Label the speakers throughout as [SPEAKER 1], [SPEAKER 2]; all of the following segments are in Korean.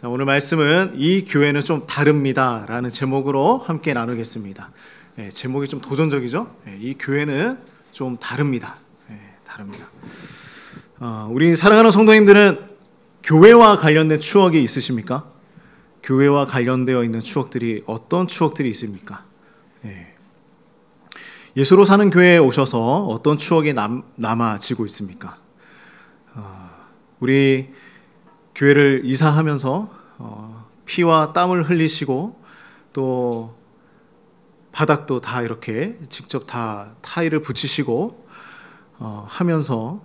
[SPEAKER 1] 자, 오늘 말씀은 이 교회는 좀 다릅니다 라는 제목으로 함께 나누겠습니다. 제목이 좀 도전적이죠? 이 교회는 좀 다릅니다. 다릅니다. 우리 사랑하는 성도님들은 교회와 관련된 추억이 있으십니까? 교회와 관련되어 있는 추억들이 어떤 추억들이 있습니까? 예수로 사는 교회에 오셔서 어떤 추억이 남아지고 있습니까? 우리 교회를 이사하면서 피와 땀을 흘리시고 또 바닥도 다 이렇게 직접 다 타일을 붙이시고 하면서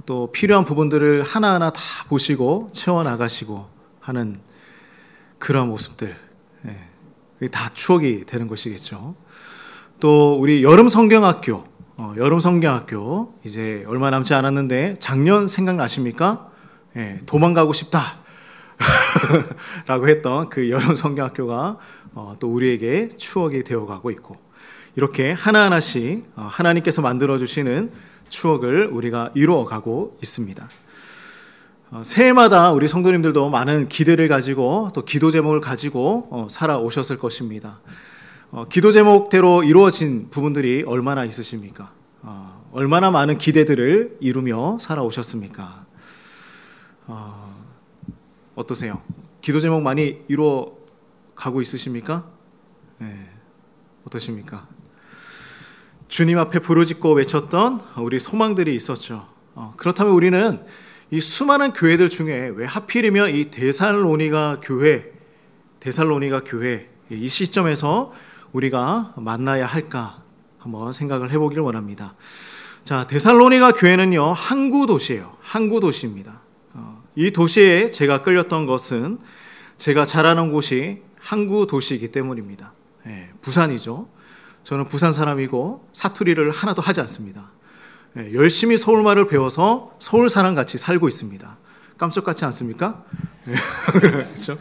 [SPEAKER 1] 또 필요한 부분들을 하나하나 다 보시고 채워나가시고 하는 그런 모습들, 그게 다 추억이 되는 것이겠죠. 또 우리 여름 성경학교 이제 얼마 남지 않았는데 작년 생각나십니까? 도망가고 싶다 라고 했던 그 여름 성경학교가 또 우리에게 추억이 되어가고 있고, 이렇게 하나하나씩 하나님께서 만들어주시는 추억을 우리가 이루어가고 있습니다. 새해마다 우리 성도님들도 많은 기대를 가지고 또 기도 제목을 가지고 살아오셨을 것입니다. 기도 제목대로 이루어진 부분들이 얼마나 있으십니까? 얼마나 많은 기대들을 이루며 살아오셨습니까? 어떠세요? 기도 제목 많이 이루어 가고 있으십니까? 어떠십니까? 주님 앞에 부르짖고 외쳤던 우리 소망들이 있었죠. 그렇다면 우리는 이 수많은 교회들 중에 왜 하필이면 이 데살로니가 교회 이 시점에서 우리가 만나야 할까 한번 생각을 해보길 원합니다. 자, 데살로니가 교회는요, 항구 도시예요. 항구 도시입니다. 이 도시에 제가 끌렸던 것은 제가 자라는 곳이 항구 도시이기 때문입니다. 부산이죠. 저는 부산 사람이고 사투리를 하나도 하지 않습니다. 열심히 서울말을 배워서 서울 사람같이 살고 있습니다. 깜짝같지 않습니까? 그렇죠?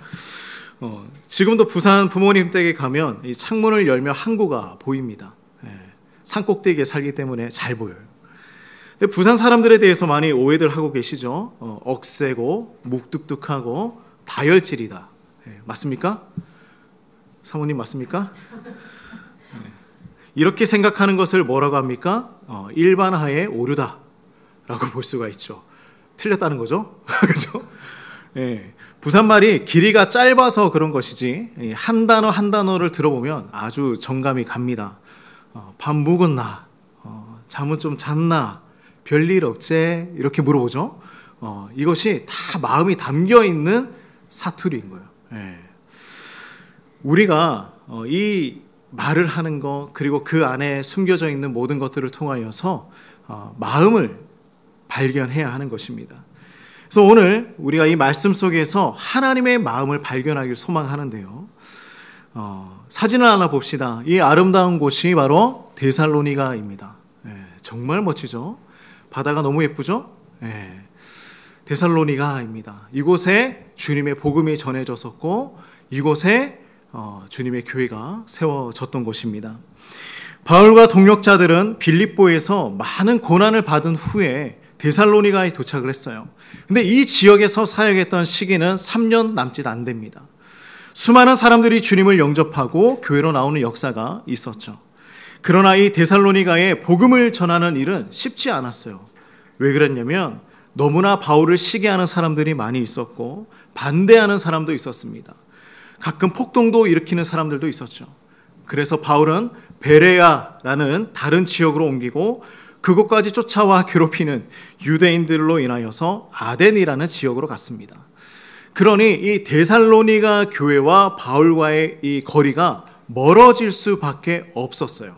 [SPEAKER 1] 지금도 부산 부모님 댁에 가면 이 창문을 열면 항구가 보입니다. 산꼭대기에 살기 때문에 잘 보여요. 근데 부산 사람들에 대해서 많이 오해들 하고 계시죠. 억세고 묵뚝뚝하고 다혈질이다. 맞습니까? 사모님 맞습니까? 이렇게 생각하는 것을 뭐라고 합니까? 일반화의 오류다 라고 볼 수가 있죠. 틀렸다는 거죠. 그렇죠? 부산말이 길이가 짧아서 그런 것이지 한 단어 한 단어를 들어보면 아주 정감이 갑니다. 밥 묵었나? 잠은 좀 잤나? 별일 없제? 이렇게 물어보죠. 이것이 다 마음이 담겨있는 사투리인 거예요. 우리가 이 말을 하는 것, 그리고 그 안에 숨겨져 있는 모든 것들을 통하여서 마음을 발견해야 하는 것입니다. 그래서 오늘 우리가 이 말씀 속에서 하나님의 마음을 발견하길 소망하는데요. 사진을 하나 봅시다. 이 아름다운 곳이 바로 데살로니가입니다. 정말 멋지죠? 바다가 너무 예쁘죠? 데살로니가입니다. 이곳에 주님의 복음이 전해졌었고 이곳에 주님의 교회가 세워졌던 곳입니다. 바울과 동역자들은 빌립보에서 많은 고난을 받은 후에 데살로니가에 도착을 했어요. 근데 이 지역에서 사역했던 시기는 3년 남짓 안 됩니다. 수많은 사람들이 주님을 영접하고 교회로 나오는 역사가 있었죠. 그러나 이 데살로니가에 복음을 전하는 일은 쉽지 않았어요. 왜 그랬냐면 너무나 바울을 시기하는 사람들이 많이 있었고 반대하는 사람도 있었습니다. 가끔 폭동도 일으키는 사람들도 있었죠. 그래서 바울은 베레아라는 다른 지역으로 옮기고 그곳까지 쫓아와 괴롭히는 유대인들로 인하여서 아덴이라는 지역으로 갔습니다. 그러니 이 데살로니가 교회와 바울과의 이 거리가 멀어질 수밖에 없었어요.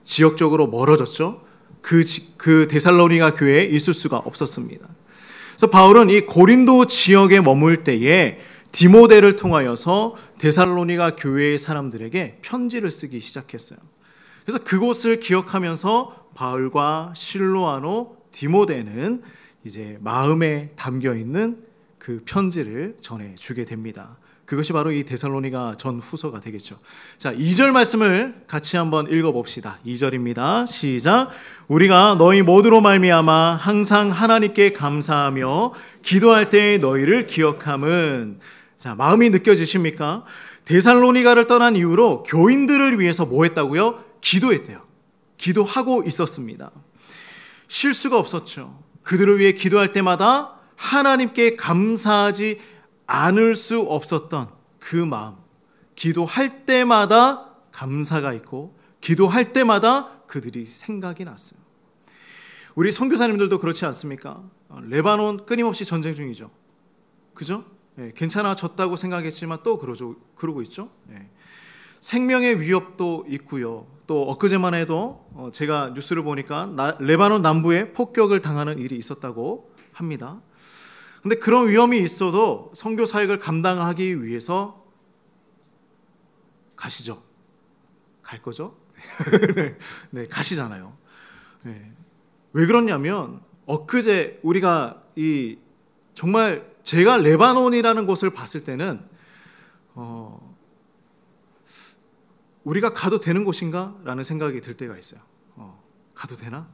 [SPEAKER 1] 지역적으로 멀어졌죠. 그 데살로니가 교회에 있을 수가 없었습니다. 그래서 바울은 이 고린도 지역에 머물 때에 디모데를 통하여서 데살로니가 교회의 사람들에게 편지를 쓰기 시작했어요. 그래서 그곳을 기억하면서 바울과 실로아노, 디모데는 이제 마음에 담겨 있는 그 편지를 전해주게 됩니다. 그것이 바로 이 데살로니가 전후서가 되겠죠. 자, 2절 말씀을 같이 한번 읽어봅시다. 2절입니다. 시작. 우리가 너희 모두로 말미암아 항상 하나님께 감사하며 기도할 때 너희를 기억함은, 자, 마음이 느껴지십니까? 데살로니가를 떠난 이후로 교인들을 위해서 뭐 했다고요? 기도했대요. 기도하고 있었습니다. 쉴 수가 없었죠. 그들을 위해 기도할 때마다 하나님께 감사하지 않을 수 없었던 그 마음, 기도할 때마다 감사가 있고 기도할 때마다 그들이 생각이 났어요. 우리 선교사님들도 그렇지 않습니까? 레바논 끊임없이 전쟁 중이죠. 그죠? 네, 괜찮아졌다고 생각했지만 또 그러고 있죠. 네. 생명의 위협도 있고요. 또 엊그제만 해도 제가 뉴스를 보니까 레바논 남부에 폭격을 당하는 일이 있었다고 합니다. 근데 그런 위험이 있어도 선교 사역을 감당하기 위해서 가시죠. 갈 거죠? 네, 가시잖아요. 네. 왜 그러냐면 엊그제 우리가 정말 제가 레바논이라는 곳을 봤을 때는 우리가 가도 되는 곳인가? 라는 생각이 들 때가 있어요. 가도 되나?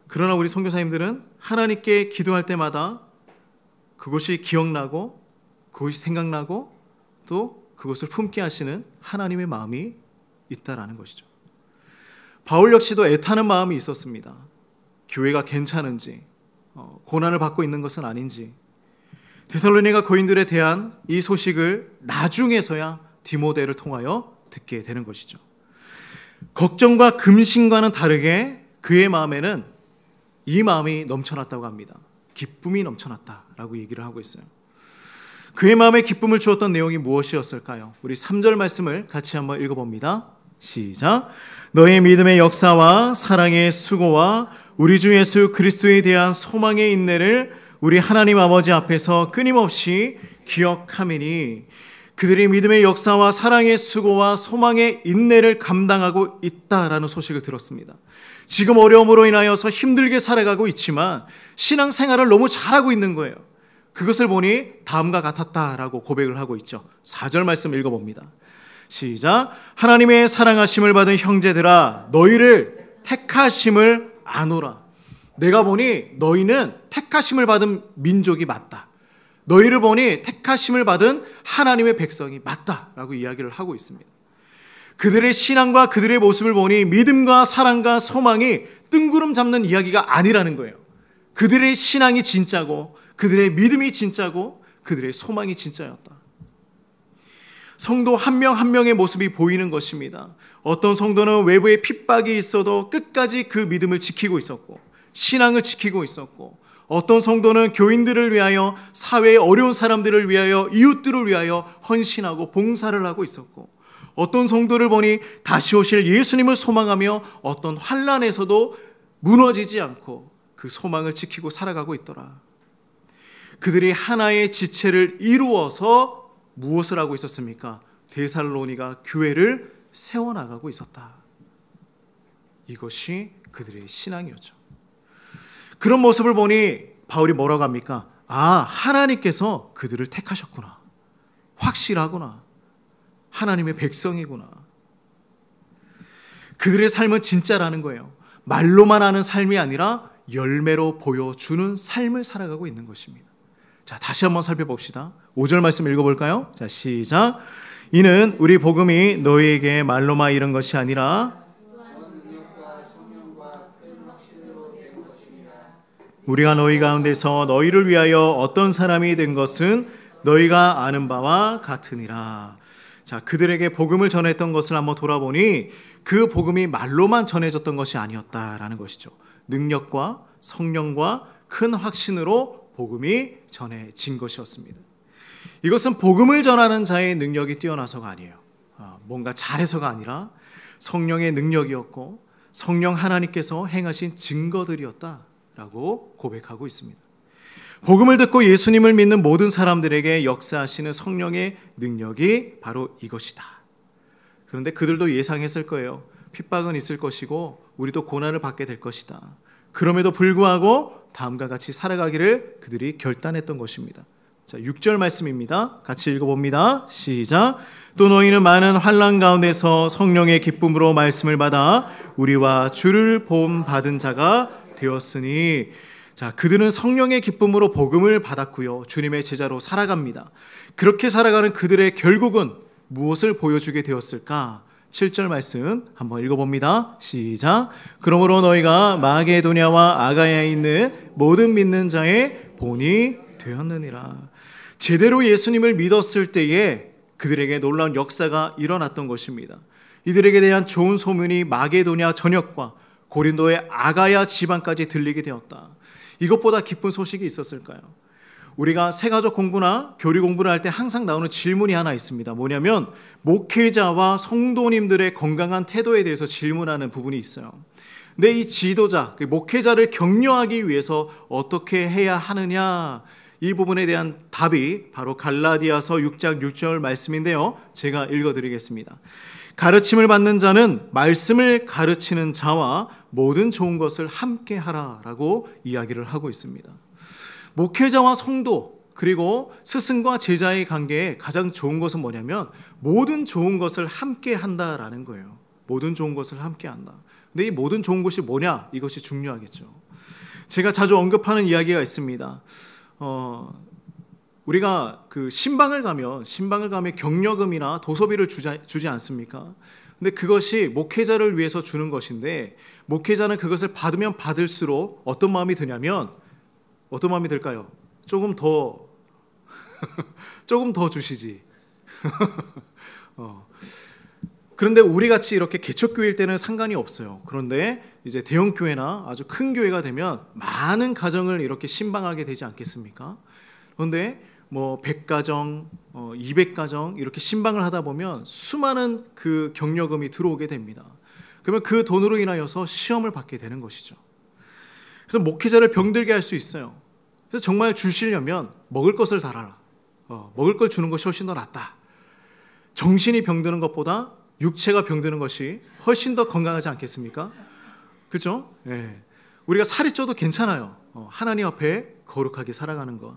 [SPEAKER 1] 그러나 우리 선교사님들은 하나님께 기도할 때마다 그곳이 기억나고 그것이 생각나고 또 그것을 품게 하시는 하나님의 마음이 있다라는 것이죠. 바울 역시도 애타는 마음이 있었습니다. 교회가 괜찮은지, 고난을 받고 있는 것은 아닌지. 데살로니가 교인들에 대한 이 소식을 나중에서야 디모데를 통하여 듣게 되는 것이죠. 걱정과 금신과는 다르게 그의 마음에는 이 마음이 넘쳐났다고 합니다. 기쁨이 넘쳐났다라고 얘기를 하고 있어요. 그의 마음에 기쁨을 주었던 내용이 무엇이었을까요? 우리 3절 말씀을 같이 한번 읽어봅니다. 시작. 너의 믿음의 역사와 사랑의 수고와 우리 주 예수 그리스도에 대한 소망의 인내를 우리 하나님 아버지 앞에서 끊임없이 기억하매니, 그들이 믿음의 역사와 사랑의 수고와 소망의 인내를 감당하고 있다라는 소식을 들었습니다. 지금 어려움으로 인하여서 힘들게 살아가고 있지만 신앙생활을 너무 잘하고 있는 거예요. 그것을 보니 다음과 같았다라고 고백을 하고 있죠. 4절 말씀 읽어봅니다. 시작. 하나님의 사랑하심을 받은 형제들아, 너희를 택하심을 아노라. 내가 보니 너희는 택하심을 받은 민족이 맞다. 너희를 보니 택하심을 받은 하나님의 백성이 맞다라고 이야기를 하고 있습니다. 그들의 신앙과 그들의 모습을 보니 믿음과 사랑과 소망이 뜬구름 잡는 이야기가 아니라는 거예요. 그들의 신앙이 진짜고 그들의 믿음이 진짜고 그들의 소망이 진짜였다. 성도 한 명 한 명의 모습이 보이는 것입니다. 어떤 성도는 외부에 핍박이 있어도 끝까지 그 믿음을 지키고 있었고 신앙을 지키고 있었고, 어떤 성도는 교인들을 위하여, 사회의 어려운 사람들을 위하여, 이웃들을 위하여 헌신하고 봉사를 하고 있었고, 어떤 성도를 보니 다시 오실 예수님을 소망하며 어떤 환난에서도 무너지지 않고 그 소망을 지키고 살아가고 있더라. 그들이 하나의 지체를 이루어서 무엇을 하고 있었습니까? 데살로니가 교회를 세워나가고 있었다. 이것이 그들의 신앙이었죠. 그런 모습을 보니 바울이 뭐라고 합니까? 아, 하나님께서 그들을 택하셨구나. 확실하구나. 하나님의 백성이구나. 그들의 삶은 진짜라는 거예요. 말로만 하는 삶이 아니라 열매로 보여주는 삶을 살아가고 있는 것입니다. 자, 다시 한번 살펴봅시다. 5절 말씀 읽어볼까요? 자, 시작. 이는 우리 복음이 너희에게 말로만 이른 것이 아니라 우리가 너희 가운데서 너희를 위하여 어떤 사람이 된 것은 너희가 아는 바와 같으니라. 자, 그들에게 복음을 전했던 것을 한번 돌아보니 그 복음이 말로만 전해졌던 것이 아니었다라는 것이죠. 능력과 성령과 큰 확신으로 복음이 전해진 것이었습니다. 이것은 복음을 전하는 자의 능력이 뛰어나서가 아니에요. 뭔가 잘해서가 아니라 성령의 능력이었고 성령 하나님께서 행하신 증거들이었다라고 고백하고 있습니다. 복음을 듣고 예수님을 믿는 모든 사람들에게 역사하시는 성령의 능력이 바로 이것이다. 그런데 그들도 예상했을 거예요. 핍박은 있을 것이고 우리도 고난을 받게 될 것이다. 그럼에도 불구하고 다음과 같이 살아가기를 그들이 결단했던 것입니다. 자, 6절 말씀입니다. 같이 읽어봅니다. 시작. 또 너희는 많은 환난 가운데서 성령의 기쁨으로 말씀을 받아 우리와 주를 본 받은 자가 되었으니. 자, 그들은 성령의 기쁨으로 복음을 받았고요, 주님의 제자로 살아갑니다. 그렇게 살아가는 그들의 결국은 무엇을 보여주게 되었을까? 7절 말씀 한번 읽어봅니다. 시작. 그러므로 너희가 마게도냐와 아가야에 있는 모든 믿는 자의 본이 되었느니라. 제대로 예수님을 믿었을 때에 그들에게 놀라운 역사가 일어났던 것입니다. 이들에게 대한 좋은 소문이 마게도냐 전역과 고린도의 아가야 지방까지 들리게 되었다. 이것보다 기쁜 소식이 있었을까요? 우리가 새가족 공부나 교리 공부를 할 때 항상 나오는 질문이 하나 있습니다. 뭐냐면 목회자와 성도님들의 건강한 태도에 대해서 질문하는 부분이 있어요. 근데 이 지도자, 목회자를 격려하기 위해서 어떻게 해야 하느냐, 이 부분에 대한 답이 바로 갈라디아서 6장 6절 말씀인데요, 제가 읽어드리겠습니다. 가르침을 받는 자는 말씀을 가르치는 자와 모든 좋은 것을 함께 하라라고 이야기를 하고 있습니다. 목회자와 성도 그리고 스승과 제자의 관계에 가장 좋은 것은 뭐냐면 모든 좋은 것을 함께 한다라는 거예요. 모든 좋은 것을 함께 한다. 근데 이 모든 좋은 것이 뭐냐? 이것이 중요하겠죠. 제가 자주 언급하는 이야기가 있습니다. 우리가 그 신방을 가면 격려금이나 도서비를 주지 않습니까? 근데 그것이 목회자를 위해서 주는 것인데, 목회자는 그것을 받으면 받을수록 어떤 마음이 드냐면, 어떤 마음이 들까요? 조금 더 주시지. 그런데 우리 같이 이렇게 개척교회일 때는 상관이 없어요. 그런데 이제 대형 교회나 아주 큰 교회가 되면 많은 가정을 이렇게 신방하게 되지 않겠습니까? 그런데 뭐 100가정, 200가정 이렇게 신방을 하다 보면 수많은 그 격려금이 들어오게 됩니다. 그러면 그 돈으로 인하여서 시험을 받게 되는 것이죠. 그래서 목회자를 병들게 할 수 있어요. 그래서 정말 주시려면 먹을 것을 달아라. 먹을 걸 주는 것이 훨씬 더 낫다. 정신이 병드는 것보다 육체가 병드는 것이 훨씬 더 건강하지 않겠습니까? 그렇죠? 네. 우리가 살이 쪄도 괜찮아요. 하나님 앞에 거룩하게 살아가는 것.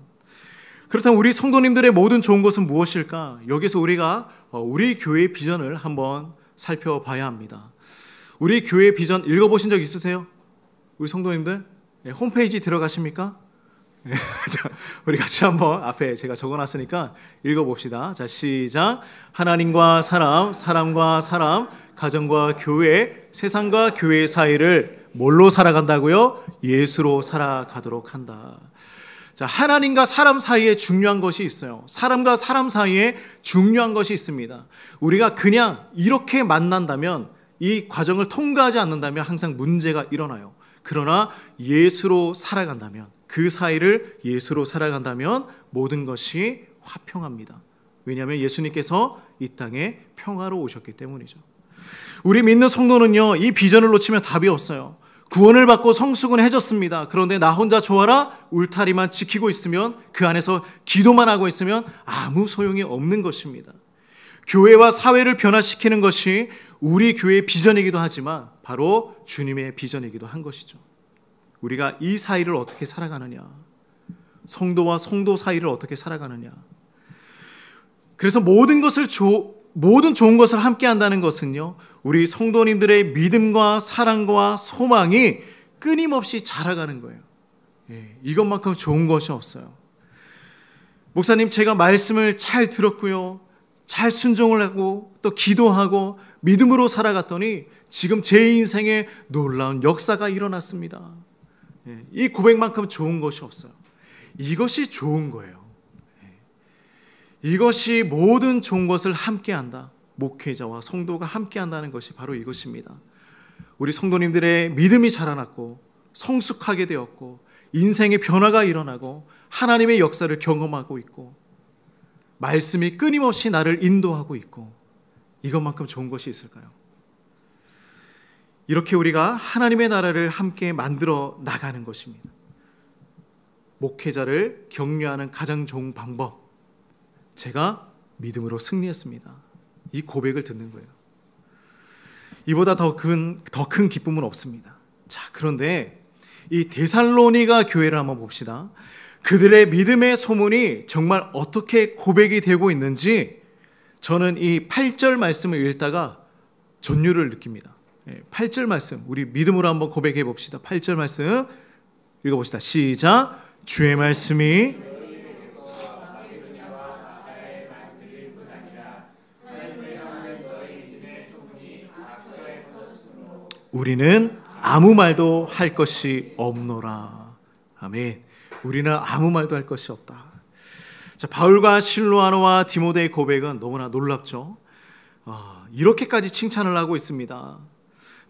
[SPEAKER 1] 그렇다면 우리 성도님들의 모든 좋은 것은 무엇일까? 여기서 우리가 우리 교회의 비전을 한번 살펴봐야 합니다. 우리 교회 비전 읽어보신 적 있으세요? 우리 성도님들? 네, 홈페이지 들어가십니까? 네, 자, 우리 같이 한번 앞에 제가 적어놨으니까 읽어봅시다. 자, 시작. 하나님과 사람, 사람과 사람, 가정과 교회, 세상과 교회 사이를 뭘로 살아간다고요? 예수로 살아가도록 한다. 자, 하나님과 사람 사이에 중요한 것이 있어요. 사람과 사람 사이에 중요한 것이 있습니다. 우리가 그냥 이렇게 만난다면, 이 과정을 통과하지 않는다면 항상 문제가 일어나요. 그러나 예수로 살아간다면, 그 사이를 예수로 살아간다면 모든 것이 화평합니다. 왜냐하면 예수님께서 이 땅에 평화로 오셨기 때문이죠. 우리 믿는 성도는요, 이 비전을 놓치면 답이 없어요. 구원을 받고 성수는 해졌습니다. 그런데 나 혼자 좋아라 울타리만 지키고 있으면, 그 안에서 기도만 하고 있으면 아무 소용이 없는 것입니다. 교회와 사회를 변화시키는 것이 우리 교회의 비전이기도 하지만 바로 주님의 비전이기도 한 것이죠. 우리가 이 사이를 어떻게 살아가느냐, 성도와 성도 사이를 어떻게 살아가느냐. 그래서 모든 좋은 것을 함께 한다는 것은요, 우리 성도님들의 믿음과 사랑과 소망이 끊임없이 자라가는 거예요. 이것만큼 좋은 것이 없어요. 목사님, 제가 말씀을 잘 들었고요, 잘 순종을 하고 또 기도하고 믿음으로 살아갔더니 지금 제 인생에 놀라운 역사가 일어났습니다. 이 고백만큼 좋은 것이 없어요. 이것이 좋은 거예요. 이것이 모든 좋은 것을 함께한다. 목회자와 성도가 함께한다는 것이 바로 이것입니다. 우리 성도님들의 믿음이 자라났고 성숙하게 되었고 인생의 변화가 일어나고 하나님의 역사를 경험하고 있고 말씀이 끊임없이 나를 인도하고 있고, 이것만큼 좋은 것이 있을까요? 이렇게 우리가 하나님의 나라를 함께 만들어 나가는 것입니다. 목회자를 격려하는 가장 좋은 방법, 제가 믿음으로 승리했습니다. 이 고백을 듣는 거예요. 이보다 더 큰 기쁨은 없습니다. 자, 그런데 이 데살로니가 교회를 한번 봅시다. 그들의 믿음의 소문이 정말 어떻게 고백이 되고 있는지 저는 이 8절 말씀을 읽다가 전율을 느낍니다. 8절 말씀 우리 믿음으로 한번 고백해 봅시다. 8절 말씀 읽어봅시다. 시작. 주의 말씀이 우리는 아무 말도 할 것이 없노라. 아멘. 우리는 아무 말도 할 것이 없다. 자, 바울과 실로아노와 디모데의 고백은 너무나 놀랍죠. 이렇게까지 칭찬을 하고 있습니다.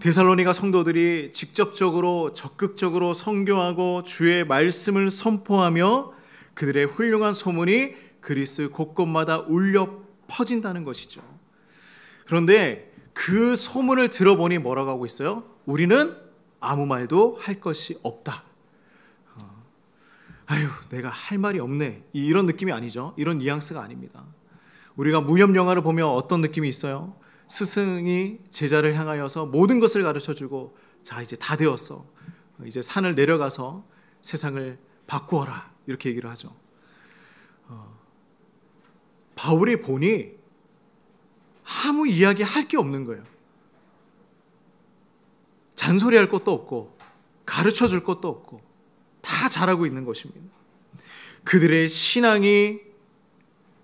[SPEAKER 1] 데살로니가 성도들이 직접적으로 적극적으로 선교하고 주의 말씀을 선포하며 그들의 훌륭한 소문이 그리스 곳곳마다 울려 퍼진다는 것이죠. 그런데 그 소문을 들어보니 뭐라고 하고 있어요? 우리는 아무 말도 할 것이 없다. 아유, 내가 할 말이 없네. 이런 느낌이 아니죠. 이런 뉘앙스가 아닙니다. 우리가 무협 영화를 보면 어떤 느낌이 있어요? 스승이 제자를 향하여서 모든 것을 가르쳐주고, 자, 이제 다 되었어. 이제 산을 내려가서 세상을 바꾸어라. 이렇게 얘기를 하죠. 바울이 보니 아무 이야기 할 게 없는 거예요. 잔소리할 것도 없고 가르쳐 줄 것도 없고 다 잘하고 있는 것입니다. 그들의 신앙이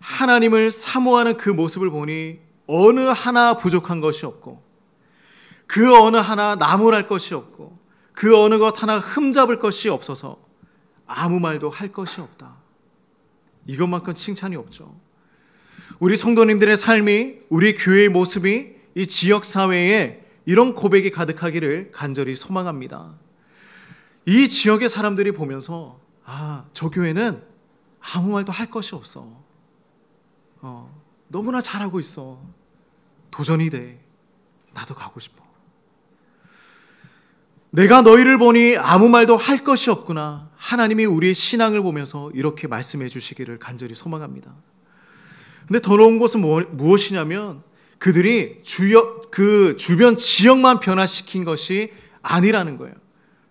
[SPEAKER 1] 하나님을 사모하는 그 모습을 보니 어느 하나 부족한 것이 없고 그 어느 하나 나무랄 것이 없고 그 어느 것 하나 흠잡을 것이 없어서 아무 말도 할 것이 없다. 이것만큼 칭찬이 없죠. 우리 성도님들의 삶이, 우리 교회의 모습이 이 지역사회에 이런 고백이 가득하기를 간절히 소망합니다. 이 지역의 사람들이 보면서 저 교회는 아무 말도 할 것이 없어. 너무나 잘하고 있어. 도전이 돼. 나도 가고 싶어. 내가 너희를 보니 아무 말도 할 것이 없구나. 하나님이 우리의 신앙을 보면서 이렇게 말씀해 주시기를 간절히 소망합니다. 근데 더 놓은 것은 무엇이냐면 그들이 그 주변 지역만 변화시킨 것이 아니라는 거예요.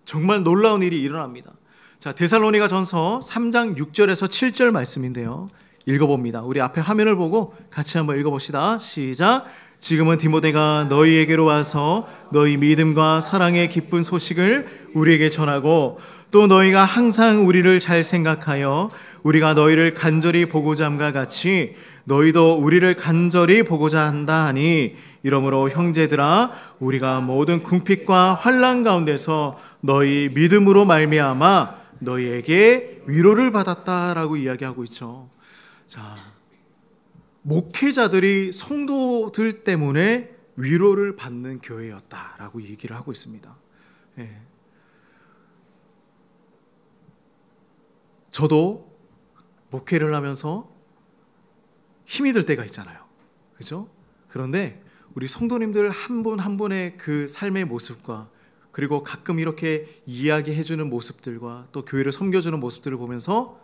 [SPEAKER 1] 정말 놀라운 일이 일어납니다. 자, 데살로니가 전서 3장 6절에서 7절 말씀인데요. 읽어봅니다. 우리 앞에 화면을 보고 같이 한번 읽어봅시다. 시작. 지금은 디모데가 너희에게로 와서 너희 믿음과 사랑의 기쁜 소식을 우리에게 전하고 또 너희가 항상 우리를 잘 생각하여 우리가 너희를 간절히 보고자 함과 같이 너희도 우리를 간절히 보고자 한다 하니 이러므로 형제들아 우리가 모든 궁핍과 환난 가운데서 너희 믿음으로 말미암아 너희에게 위로를 받았다라고 이야기하고 있죠. 자, 목회자들이 성도들 때문에 위로를 받는 교회였다라고 얘기를 하고 있습니다. 예. 저도 목회를 하면서 힘이 들 때가 있잖아요. 그죠? 그런데 우리 성도님들 한 분 한 분의 그 삶의 모습과 그리고 가끔 이렇게 이야기해주는 모습들과 또 교회를 섬겨주는 모습들을 보면서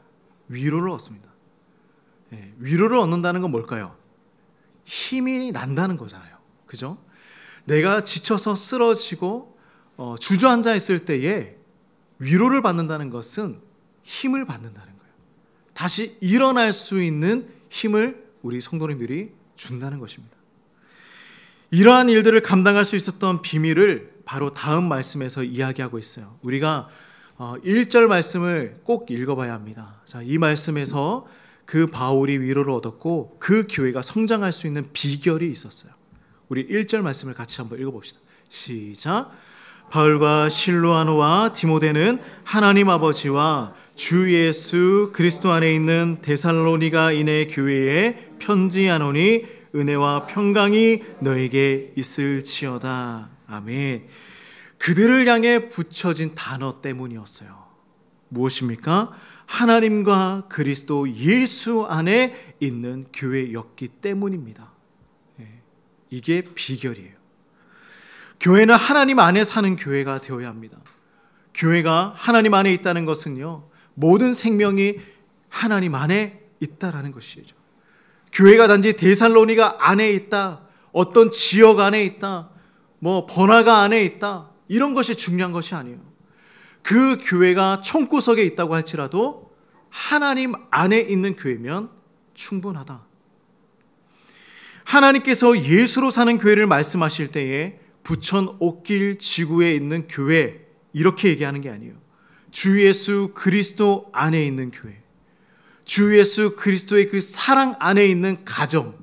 [SPEAKER 1] 위로를 얻습니다. 예, 위로를 얻는다는 건 뭘까요? 힘이 난다는 거잖아요. 그죠? 내가 지쳐서 쓰러지고 주저앉아 있을 때에 위로를 받는다는 것은 힘을 받는다는 거예요. 다시 일어날 수 있는 힘을 우리 성도님들이 준다는 것입니다. 이러한 일들을 감당할 수 있었던 비밀을 바로 다음 말씀에서 이야기하고 있어요. 우리가 1절 말씀을 꼭 읽어봐야 합니다. 자, 이 말씀에서 그 바울이 위로를 얻었고 그 교회가 성장할 수 있는 비결이 있었어요. 우리 1절 말씀을 같이 한번 읽어봅시다. 시작. 바울과 실로아노와 디모데는 하나님 아버지와 주 예수 그리스도 안에 있는 데살로니가인의 교회에 편지하노니 은혜와 평강이 너에게 있을지어다. 아멘. 그들을 향해 붙여진 단어 때문이었어요. 무엇입니까? 하나님과 그리스도 예수 안에 있는 교회였기 때문입니다. 이게 비결이에요. 교회는 하나님 안에 사는 교회가 되어야 합니다. 교회가 하나님 안에 있다는 것은요, 모든 생명이 하나님 안에 있다라는 것이죠. 교회가 단지 데살로니가 안에 있다, 어떤 지역 안에 있다, 번화가 안에 있다, 이런 것이 중요한 것이 아니에요. 그 교회가 총구석에 있다고 할지라도 하나님 안에 있는 교회면 충분하다. 하나님께서 예수로 사는 교회를 말씀하실 때에 부천 옥길 지구에 있는 교회 이렇게 얘기하는 게 아니에요. 주 예수 그리스도 안에 있는 교회, 주 예수 그리스도의 그 사랑 안에 있는 가정,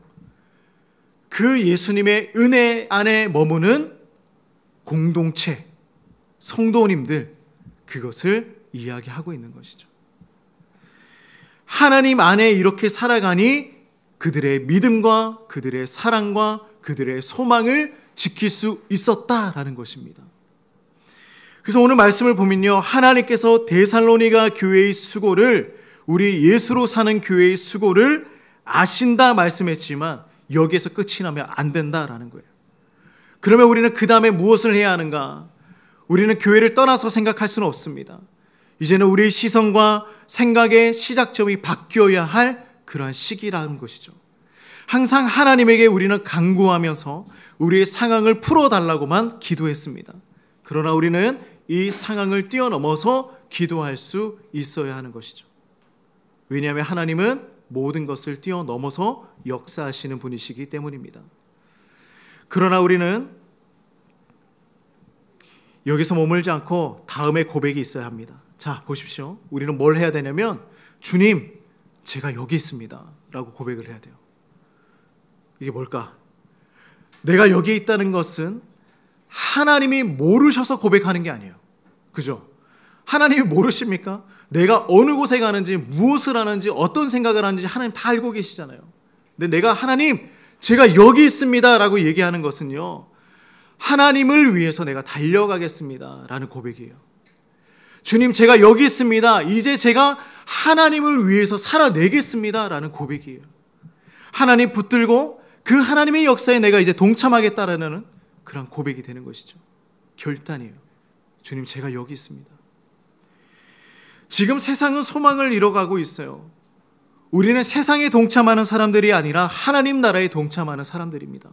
[SPEAKER 1] 그 예수님의 은혜 안에 머무는 공동체, 성도님들, 그것을 이야기하고 있는 것이죠. 하나님 안에 이렇게 살아가니 그들의 믿음과 그들의 사랑과 그들의 소망을 지킬 수 있었다라는 것입니다. 그래서 오늘 말씀을 보면요, 하나님께서 데살로니가 교회의 수고를, 우리 예수로 사는 교회의 수고를 아신다 말씀했지만 여기에서 끝이 나면 안 된다라는 거예요. 그러면 우리는 그 다음에 무엇을 해야 하는가? 우리는 교회를 떠나서 생각할 수는 없습니다. 이제는 우리의 시선과 생각의 시작점이 바뀌어야 할 그러한 시기라는 것이죠. 항상 하나님에게 우리는 간구하면서 우리의 상황을 풀어달라고만 기도했습니다. 그러나 우리는 이 상황을 뛰어넘어서 기도할 수 있어야 하는 것이죠. 왜냐하면 하나님은 모든 것을 뛰어넘어서 역사하시는 분이시기 때문입니다. 그러나 우리는 여기서 머물지 않고 다음에 고백이 있어야 합니다. 자, 보십시오. 우리는 뭘 해야 되냐면, 주님, 제가 여기 있습니다 라고 고백을 해야 돼요. 이게 뭘까? 내가 여기 있다는 것은 하나님이 모르셔서 고백하는 게 아니에요. 그죠? 하나님이 모르십니까? 내가 어느 곳에 가는지, 무엇을 하는지, 어떤 생각을 하는지 하나님 다 알고 계시잖아요. 근데 내가 하나님, 제가 여기 있습니다 라고 얘기하는 것은요, 하나님을 위해서 내가 달려가겠습니다 라는 고백이에요. 주님, 제가 여기 있습니다. 이제 제가 하나님을 위해서 살아내겠습니다 라는 고백이에요. 하나님 붙들고 그 하나님의 역사에 내가 이제 동참하겠다라는 그런 고백이 되는 것이죠. 결단이에요. 주님, 제가 여기 있습니다. 지금 세상은 소망을 잃어가고 있어요. 우리는 세상에 동참하는 사람들이 아니라 하나님 나라에 동참하는 사람들입니다.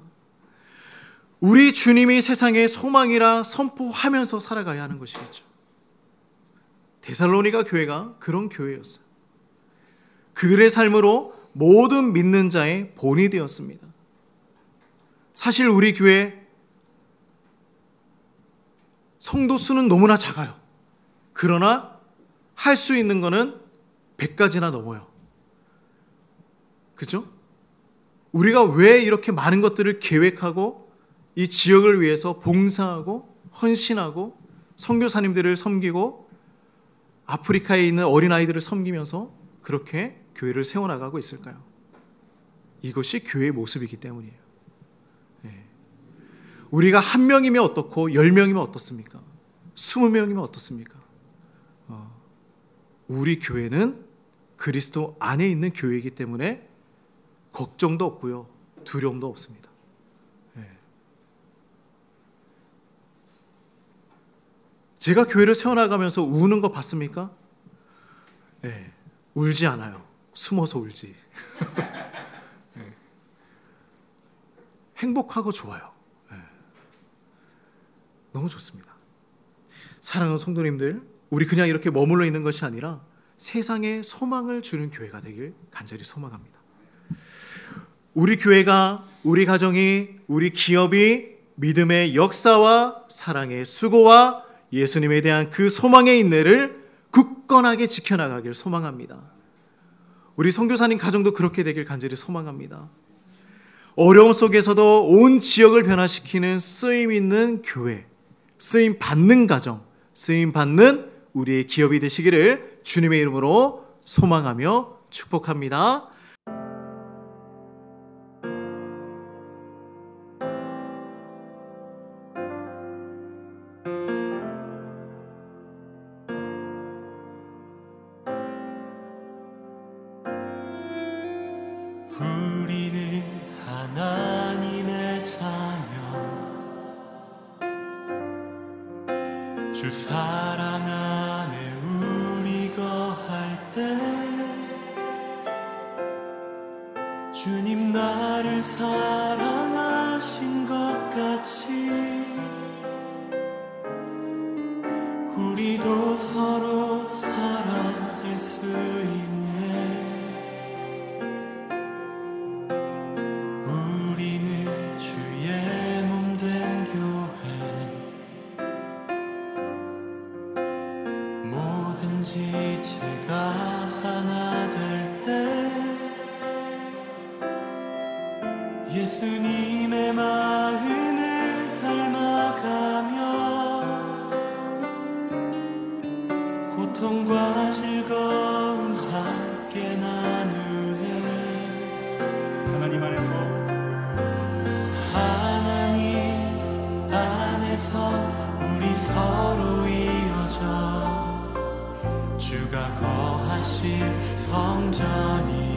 [SPEAKER 1] 우리 주님이 세상의 소망이라 선포하면서 살아가야 하는 것이겠죠. 데살로니가 교회가 그런 교회였어요. 그들의 삶으로 모든 믿는 자의 본이 되었습니다. 사실 우리 교회 성도 수는 너무나 작아요. 그러나 할 수 있는 거는 100가지나 넘어요. 그죠? 우리가 왜 이렇게 많은 것들을 계획하고 이 지역을 위해서 봉사하고 헌신하고 선교사님들을 섬기고 아프리카에 있는 어린아이들을 섬기면서 그렇게 교회를 세워나가고 있을까요? 이것이 교회의 모습이기 때문이에요. 우리가 1명이면 어떻고 10명이면 어떻습니까? 20명이면 어떻습니까? 우리 교회는 그리스도 안에 있는 교회이기 때문에 걱정도 없고요, 두려움도 없습니다. 제가 교회를 세워나가면서 우는 거 봤습니까? 울지 않아요. 숨어서 울지. 행복하고 좋아요. 너무 좋습니다. 사랑하는 성도님들, 우리 그냥 이렇게 머물러 있는 것이 아니라 세상에 소망을 주는 교회가 되길 간절히 소망합니다. 우리 교회가, 우리 가정이, 우리 기업이 믿음의 역사와 사랑의 수고와 예수님에 대한 그 소망의 인내를 굳건하게 지켜나가길 소망합니다. 우리 선교사님 가정도 그렇게 되길 간절히 소망합니다. 어려움 속에서도 온 지역을 변화시키는 쓰임 있는 교회, 쓰임 받는 가정, 쓰임 받는 우리의 기업이 되시기를 주님의 이름으로 소망하며 축복합니다.
[SPEAKER 2] 우리는 하나님의 자녀, 주 사랑 안에 우리 거할 때 주님 나를 사랑하신 것 같이 우리도 서로 사랑할 수 있는 예수님의 마음을 닮아가며 고통과 즐거움 함께 나누네. 하나님 안에서 우리 서로 이어져 주가 거하실 성전이